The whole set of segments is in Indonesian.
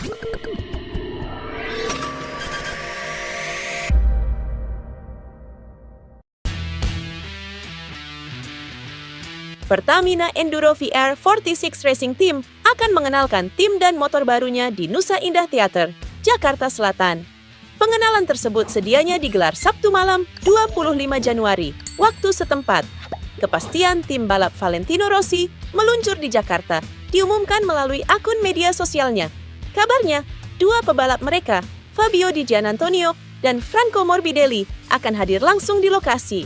Pertamina Enduro VR 46 Racing Team akan mengenalkan tim dan motor barunya di Nusa Indah Theater, Jakarta Selatan. Pengenalan tersebut sedianya digelar Sabtu malam 25 Januari, waktu setempat. Kepastian tim balap Valentino Rossi meluncur di Jakarta diumumkan melalui akun media sosialnya. Kabarnya, dua pebalap mereka, Fabio Di Gianantonio dan Franco Morbidelli, akan hadir langsung di lokasi.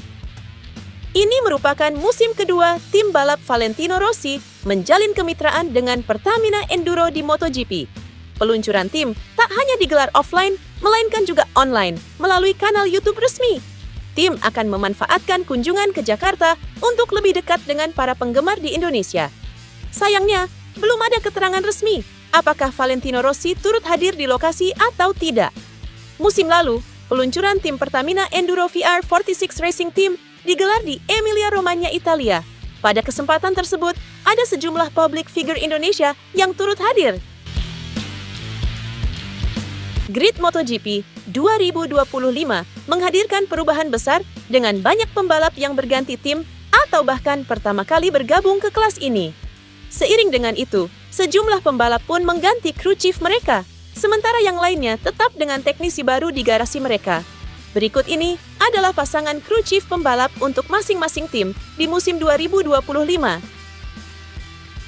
Ini merupakan musim kedua tim balap Valentino Rossi menjalin kemitraan dengan Pertamina Enduro di MotoGP. Peluncuran tim tak hanya digelar offline, melainkan juga online melalui kanal YouTube resmi. Tim akan memanfaatkan kunjungan ke Jakarta untuk lebih dekat dengan para penggemar di Indonesia. Sayangnya, belum ada keterangan resmi apakah Valentino Rossi turut hadir di lokasi atau tidak. Musim lalu, peluncuran tim Pertamina Enduro VR 46 Racing Team digelar di Emilia-Romagna, Italia. Pada kesempatan tersebut, ada sejumlah public figure Indonesia yang turut hadir. Grid MotoGP 2025 menghadirkan perubahan besar dengan banyak pembalap yang berganti tim atau bahkan pertama kali bergabung ke kelas ini. Seiring dengan itu, sejumlah pembalap pun mengganti kru chief mereka, sementara yang lainnya tetap dengan teknisi baru di garasi mereka. Berikut ini adalah pasangan kru chief pembalap untuk masing-masing tim di musim 2025.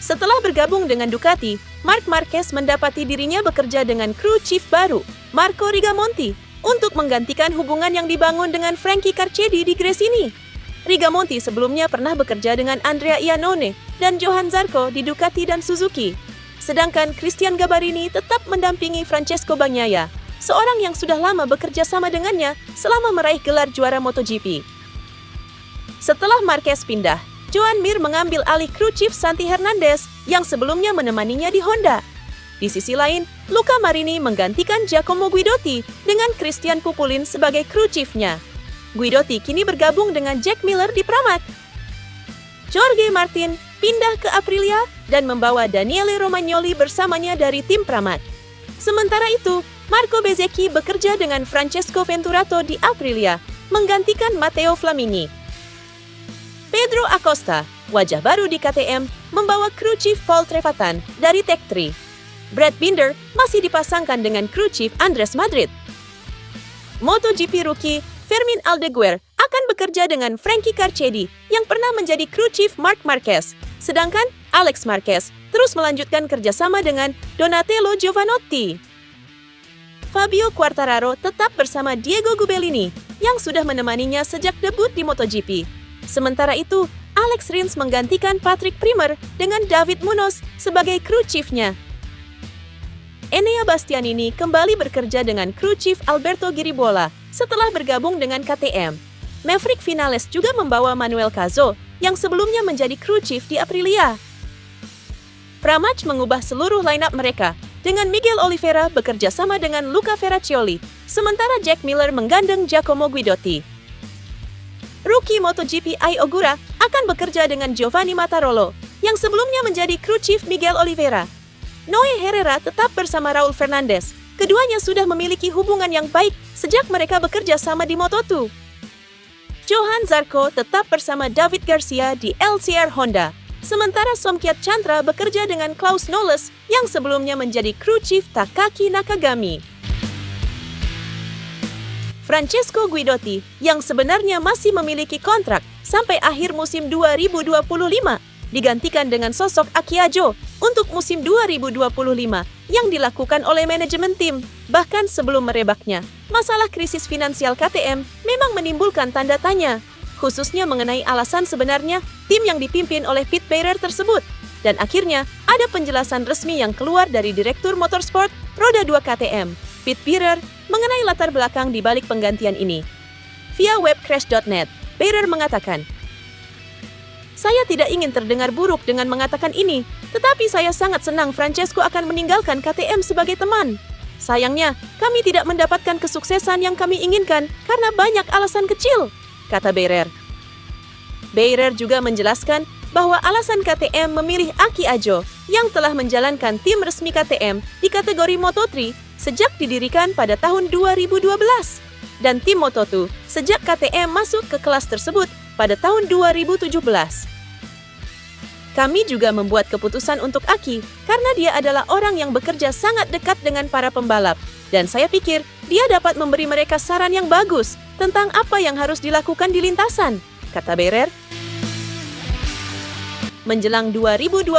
Setelah bergabung dengan Ducati, Marc Marquez mendapati dirinya bekerja dengan kru chief baru, Marco Rigamonti, untuk menggantikan hubungan yang dibangun dengan Frankie Carchedi di Gresini. Rigamonti sebelumnya pernah bekerja dengan Andrea Iannone dan Johan Zarco di Ducati dan Suzuki. Sedangkan Christian Gabarini tetap mendampingi Francesco Bagnaia, seorang yang sudah lama bekerja sama dengannya selama meraih gelar juara MotoGP. Setelah Marquez pindah, Joan Mir mengambil alih kru chief Santi Hernandez yang sebelumnya menemaninya di Honda. Di sisi lain, Luca Marini menggantikan Giacomo Guidotti dengan Christian Pupulin sebagai kru chiefnya. Guidotti kini bergabung dengan Jack Miller di Pramac. Jorge Martin pindah ke Aprilia dan membawa Daniele Romagnoli bersamanya dari tim Pramac. Sementara itu, Marco Bezzecchi bekerja dengan Francesco Venturato di Aprilia, menggantikan Matteo Flamini. Pedro Acosta, wajah baru di KTM, membawa kru chief Paul Trevatan dari Tech3. Brad Binder masih dipasangkan dengan kru chief Andres Madrid. MotoGP rookie Fermin Aldeguer akan bekerja dengan Frankie Carchedi yang pernah menjadi kru chief Marc Marquez. Sedangkan Alex Marquez terus melanjutkan kerjasama dengan Donatello Giovanotti. Fabio Quartararo tetap bersama Diego Gubellini yang sudah menemaninya sejak debut di MotoGP. Sementara itu, Alex Rins menggantikan Patrick Primer dengan David Munoz sebagai kru chiefnya. Enea Bastianini kembali bekerja dengan kru chief Alberto Giribola setelah bergabung dengan KTM. Maverick Vinales juga membawa Manuel Cazo yang sebelumnya menjadi kru chief di Aprilia. Pramac mengubah seluruh line-up mereka dengan Miguel Oliveira bekerja sama dengan Luca Ferraccioli, sementara Jack Miller menggandeng Giacomo Guidotti. Rookie MotoGP Ai Ogura akan bekerja dengan Giovanni Mattarolo, yang sebelumnya menjadi kru chief Miguel Oliveira. Noé Herrera tetap bersama Raul Fernandez. Keduanya sudah memiliki hubungan yang baik sejak mereka bekerja sama di Moto2. Johan Zarco tetap bersama David Garcia di LCR Honda, sementara Somkiat Chandra bekerja dengan Klaus Knowles yang sebelumnya menjadi kru chief Takaki Nakagami. Francesco Guidotti yang sebenarnya masih memiliki kontrak sampai akhir musim 2025 digantikan dengan sosok Aki Ajo untuk musim 2025 yang dilakukan oleh manajemen tim. Bahkan sebelum merebaknya, masalah krisis finansial KTM memang menimbulkan tanda tanya, khususnya mengenai alasan sebenarnya tim yang dipimpin oleh Pete Beirer tersebut. Dan akhirnya ada penjelasan resmi yang keluar dari Direktur Motorsport Roda 2 KTM, Pete Beirer, mengenai latar belakang di balik penggantian ini. Via webcrash.net, Beirer mengatakan, "Saya tidak ingin terdengar buruk dengan mengatakan ini, tetapi saya sangat senang Francesco akan meninggalkan KTM sebagai teman. Sayangnya, kami tidak mendapatkan kesuksesan yang kami inginkan karena banyak alasan kecil," kata Beirer. Beirer juga menjelaskan bahwa alasan KTM memilih Aki Ajo yang telah menjalankan tim resmi KTM di kategori Moto3 sejak didirikan pada tahun 2012. Dan tim Moto2 sejak KTM masuk ke kelas tersebut pada tahun 2017. Kami juga membuat keputusan untuk Aki karena dia adalah orang yang bekerja sangat dekat dengan para pembalap. Dan saya pikir dia dapat memberi mereka saran yang bagus tentang apa yang harus dilakukan di lintasan, kata Berer. Menjelang 2025,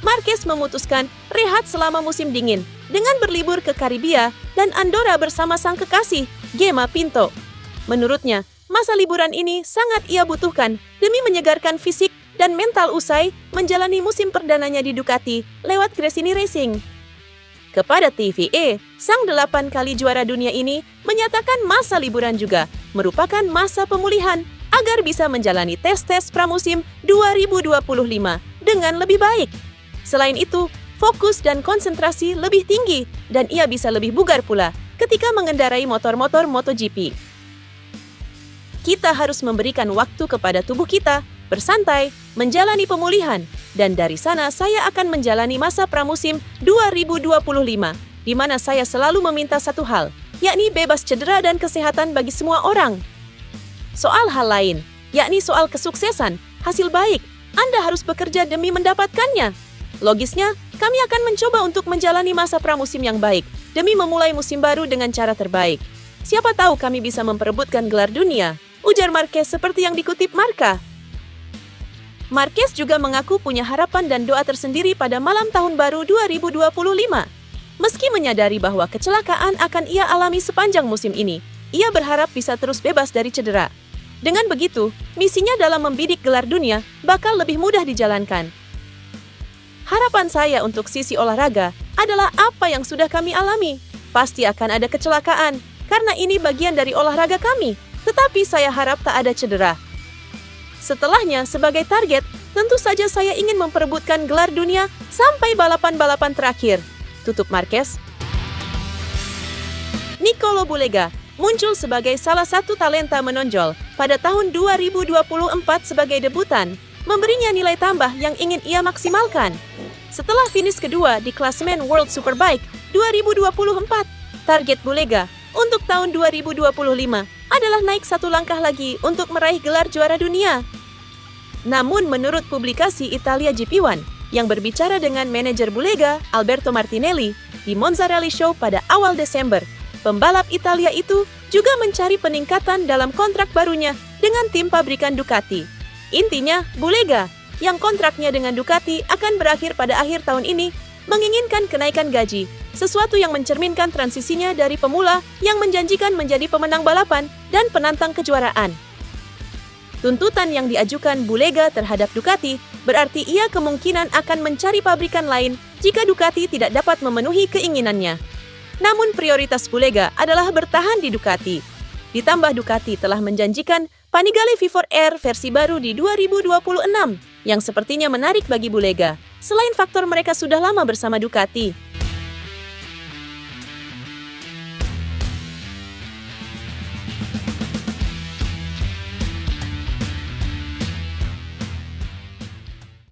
Marquez memutuskan rehat selama musim dingin dengan berlibur ke Karibia dan Andorra bersama sang kekasih, Gemma Pinto. Menurutnya, masa liburan ini sangat ia butuhkan demi menyegarkan fisik dan mental usai menjalani musim perdananya di Ducati lewat Gresini Racing. Kepada TVA, sang 8 kali juara dunia ini menyatakan masa liburan juga merupakan masa pemulihan agar bisa menjalani tes-tes pramusim 2025 dengan lebih baik. Selain itu, fokus dan konsentrasi lebih tinggi dan ia bisa lebih bugar pula ketika mengendarai motor-motor MotoGP. Kita harus memberikan waktu kepada tubuh kita, bersantai, menjalani pemulihan, dan dari sana saya akan menjalani masa pramusim 2025, di mana saya selalu meminta satu hal, yakni bebas cedera dan kesehatan bagi semua orang. Soal hal lain, yakni soal kesuksesan, hasil baik, Anda harus bekerja demi mendapatkannya. Logisnya, kami akan mencoba untuk menjalani masa pramusim yang baik, demi memulai musim baru dengan cara terbaik. Siapa tahu kami bisa memperebutkan gelar dunia, ujar Marquez seperti yang dikutip Marca. Marquez juga mengaku punya harapan dan doa tersendiri pada malam tahun baru 2025. Meski menyadari bahwa kecelakaan akan ia alami sepanjang musim ini, ia berharap bisa terus bebas dari cedera. Dengan begitu, misinya dalam membidik gelar dunia bakal lebih mudah dijalankan. Harapan saya untuk sisi olahraga adalah apa yang sudah kami alami. Pasti akan ada kecelakaan, karena ini bagian dari olahraga kami. Tetapi saya harap tak ada cedera. Setelahnya, sebagai target, tentu saja saya ingin memperebutkan gelar dunia sampai balapan-balapan terakhir, tutup Marquez. Nicolo Bulega muncul sebagai salah satu talenta menonjol pada tahun 2024 sebagai debutan, memberinya nilai tambah yang ingin ia maksimalkan. Setelah finish kedua di klasemen World Superbike 2024, target Bulega untuk tahun 2025 adalah naik satu langkah lagi untuk meraih gelar juara dunia. Namun menurut publikasi Italia GP1 yang berbicara dengan manajer Bulega, Alberto Martinelli, di Monza Rally Show pada awal Desember, pembalap Italia itu juga mencari peningkatan dalam kontrak barunya dengan tim pabrikan Ducati. Intinya, Bulega, yang kontraknya dengan Ducati akan berakhir pada akhir tahun ini, menginginkan kenaikan gaji, sesuatu yang mencerminkan transisinya dari pemula yang menjanjikan menjadi pemenang balapan dan penantang kejuaraan. Tuntutan yang diajukan Bulega terhadap Ducati berarti ia kemungkinan akan mencari pabrikan lain jika Ducati tidak dapat memenuhi keinginannya. Namun prioritas Bulega adalah bertahan di Ducati. Ditambah Ducati telah menjanjikan Panigale V4R versi baru di 2026 yang sepertinya menarik bagi Bulega. Selain faktor mereka sudah lama bersama Ducati,